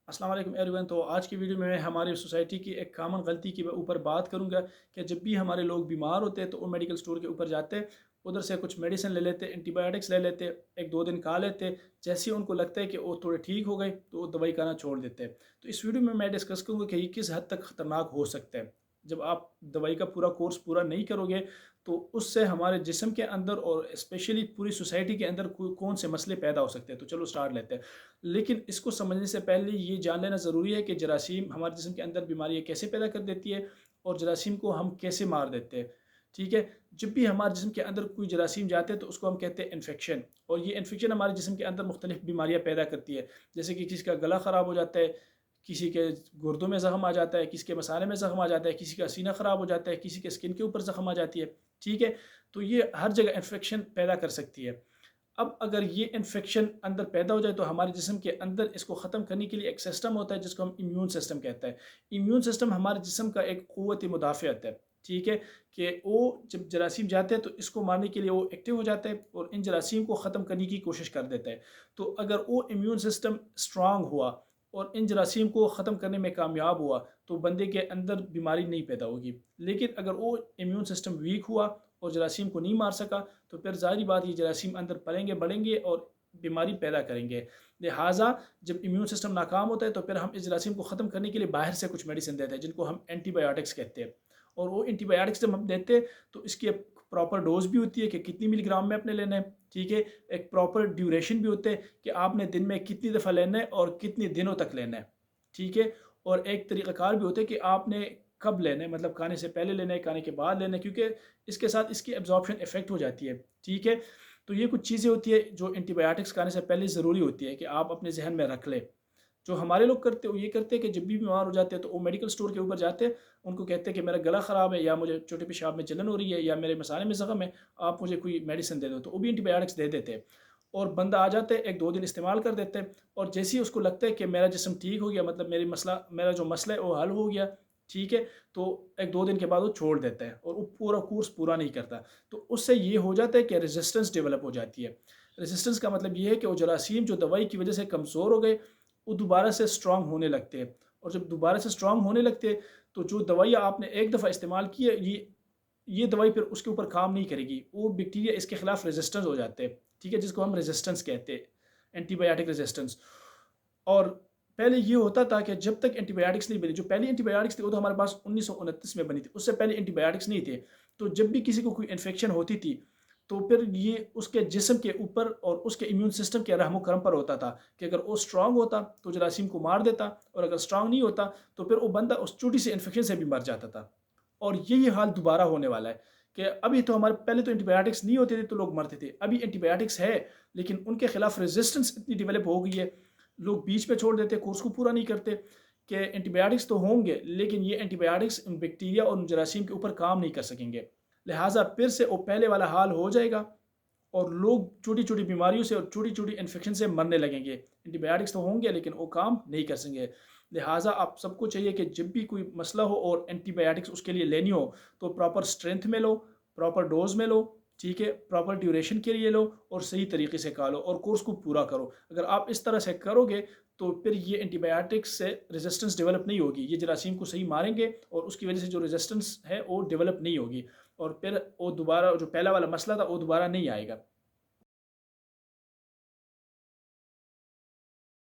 अस्सलाम वालेकुम एवरीवन। तो आज की वीडियो में हमारी सोसाइटी की एक कॉमन गलती के ऊपर बात करूंगा कि जब भी हमारे लोग बीमार होते हैं तो वो मेडिकल स्टोर के ऊपर जाते, उधर से कुछ मेडिसिन ले लेते, एंटीबायोटिक्स ले लेते, एक दो दिन खा लेते। जैसे ही उनको लगता है कि वो थोड़े ठीक हो गए तो वो दवाई खाना छोड़ देते। तो इस वीडियो में मैं डिस्कस करूँगा कि ये किस हद तक ख़तरनाक हो सकता है। जब आप दवाई का पूरा कोर्स पूरा नहीं करोगे तो उससे हमारे जिस्म के अंदर और स्पेशली पूरी सोसाइटी के अंदर कौन से मसले पैदा हो सकते हैं। तो चलो स्टार्ट लेते हैं। लेकिन इसको समझने से पहले ये जान लेना ज़रूरी है कि जरासीम हमारे जिस्म के अंदर बीमारियाँ कैसे पैदा कर देती है और जरासीम को हम कैसे मार देते हैं। ठीक है। जब भी हमारे जिस्म के अंदर कोई जरासीम जाते हैं तो उसको हम कहते हैं इन्फेक्शन, और ये इन्फेक्शन हमारे जिस्म के अंदर मुख्तलिफ बीमारियाँ पैदा करती है। जैसे कि किसी का गला ख़राब हो जाता है, किसी के गुर्दों में ज़ख्म आ जाता है, किसी के मसाले में ज़ख्म आ जाता है, किसी का सीना ख़राब हो जाता है, किसी के स्किन के ऊपर ज़ख्म आ जाती है। ठीक है। तो ये हर जगह इन्फेक्शन पैदा कर सकती है। अब अगर ये इन्फेक्शन अंदर पैदा हो जाए तो हमारे जिस्म के अंदर इसको ख़त्म करने के लिए एक सिस्टम होता है जिसको हम इम्यून सिस्टम कहते हैं। इम्यून सिस्टम हमारे जिस्म का एक क़ुव्वत मुदाफ़अत है। ठीक है। कि वो जब जरासीम जाते हैं तो इसको मारने के लिए वो एक्टिव हो जाता है और इन जरासीम को ख़त्म करने की कोशिश कर देता है। तो अगर वो इम्यून सिस्टम स्ट्रांग हुआ और इन जरासीम को ख़त्म करने में कामयाब हुआ तो बंदे के अंदर बीमारी नहीं पैदा होगी। लेकिन अगर वो इम्यून सिस्टम वीक हुआ और जरासीम को नहीं मार सका तो फिर ज़ाहिर बात ये जरासीम अंदर पलेंगे बढ़ेंगे और बीमारी पैदा करेंगे। लिहाजा जब इम्यून सिस्टम नाकाम होता है तो फिर हम इस जरासीम को ख़त्म करने के लिए बाहर से कुछ मेडिसिन देते हैं जिनको हम एंटीबायोटिक्स कहते हैं। और वो एंटीबायोटिक्स जब हम देते हैं तो इसकी एक प्रॉपर डोज भी होती है कि कितनी मिलीग्राम में आपने लेना है। ठीक है। एक प्रॉपर ड्यूरेशन भी होता है कि आपने दिन में कितनी दफ़ा लेना है और कितने दिनों तक लेना है। ठीक है। और एक तरीक़ाकार भी होता है कि आपने कब लेना है, मतलब खाने से पहले लेना है, खाने के बाद लेना है, क्योंकि इसके साथ इसकी एब्जॉर्प्शन इफेक्ट हो जाती है। ठीक है। तो ये कुछ चीज़ें होती है जो एंटीबायोटिक्स खाने से पहले ज़रूरी होती है कि आप अपने जहन में रख लें। जो हमारे लोग करते हैं वो ये करते हैं कि जब भी बीमार हो जाते हैं तो वो मेडिकल स्टोर के ऊपर जाते हैं, उनको कहते हैं कि मेरा गला ख़राब है या मुझे छोटे पेशाब में जलन हो रही है या मेरे मसाले में ज़ख्म है, आप मुझे कोई मेडिसिन दे दो। तो वो भी एंटीबायोटिक्स दे देते हैं और बंदा आ जाता है, एक दो दिन इस्तेमाल कर देते हैं और जैसे ही उसको लगता है कि मेरा जिस्म ठीक हो गया, मतलब मेरा जो मसला है वो हल हो गया। ठीक है। तो एक दो दिन के बाद वो छोड़ देता है और वो पूरा कोर्स पूरा नहीं करता। तो उससे ये हो जाता है कि रेजिस्टेंस डेवलप हो जाती है। रेजिस्टेंस का मतलब ये है कि वो जरासीम जो दवाई की वजह से कमज़ोर हो गए वो दोबारा से स्ट्रांग होने लगते हैं। और जब दोबारा से स्ट्रांग होने लगते हैं तो जो दवाइयाँ आपने एक दफ़ा इस्तेमाल की है ये दवाई फिर उसके ऊपर काम नहीं करेगी, वो बैक्टीरिया इसके खिलाफ रेजिस्टेंस हो जाते हैं। ठीक है। जिसको हम रेजिस्टेंस कहते हैं, एंटीबायोटिक रेजिस्टेंस। और पहले ये होता था कि जब तक एंटीबायोटिक्स नहीं बनी, जो पहली एंटीबायोटिक्स थी वो तो हमारे पास 1929 में बनी थी, उससे पहले एंटीबायोटिक्स नहीं थे। तो जब भी किसी को कोई इन्फेक्शन होती थी तो फिर ये उसके जिस्म के ऊपर और उसके इम्यून सिस्टम के रहमो करम पर होता था कि अगर वो स्ट्रांग होता तो जरासीम को मार देता, और अगर स्ट्रांग नहीं होता तो फिर वो बंदा उस छोटी सी इन्फेक्शन से भी मर जाता था। और यही हाल दोबारा होने वाला है कि अभी तो हमारे पहले तो एंटीबायोटिक्स नहीं होते थे तो लोग मरते थे, अभी एंटीबायोटिक्स है लेकिन उनके खिलाफ रेजिस्टेंस इतनी डेवलप हो गई है, लोग बीच में छोड़ देते, कोर्स को पूरा नहीं करते कि एंटीबायोटिक्स तो होंगे लेकिन ये एंटीबायोटिक्स उन बैक्टीरिया और उन जरासीम के ऊपर काम नहीं कर सकेंगे। लिहाजा फिर से वो पहले वाला हाल हो जाएगा और लोग छोटी छोटी बीमारियों से और छोटी छोटी इन्फेक्शन से मरने लगेंगे। एंटीबायोटिक्स तो होंगे लेकिन वो काम नहीं कर सकेंगे। लिहाजा आप सबको चाहिए कि जब भी कोई मसला हो और एंटीबायोटिक्स उसके लिए लेनी हो तो प्रॉपर स्ट्रेंथ में लो, प्रॉपर डोज में लो। ठीक है। प्रॉपर ड्यूरेशन के लिए लो और सही तरीके से खा लो और कोर्स को पूरा करो। अगर आप इस तरह से करोगे तो फिर ये एंटीबायोटिक्स से रेजिस्टेंस डेवलप नहीं होगी, ये जरासीम को सही मारेंगे और उसकी वजह से जो रेजिस्टेंस है वो डेवलप नहीं होगी और फिर वो दोबारा जो पहला वाला मसला था वो दोबारा नहीं आएगा।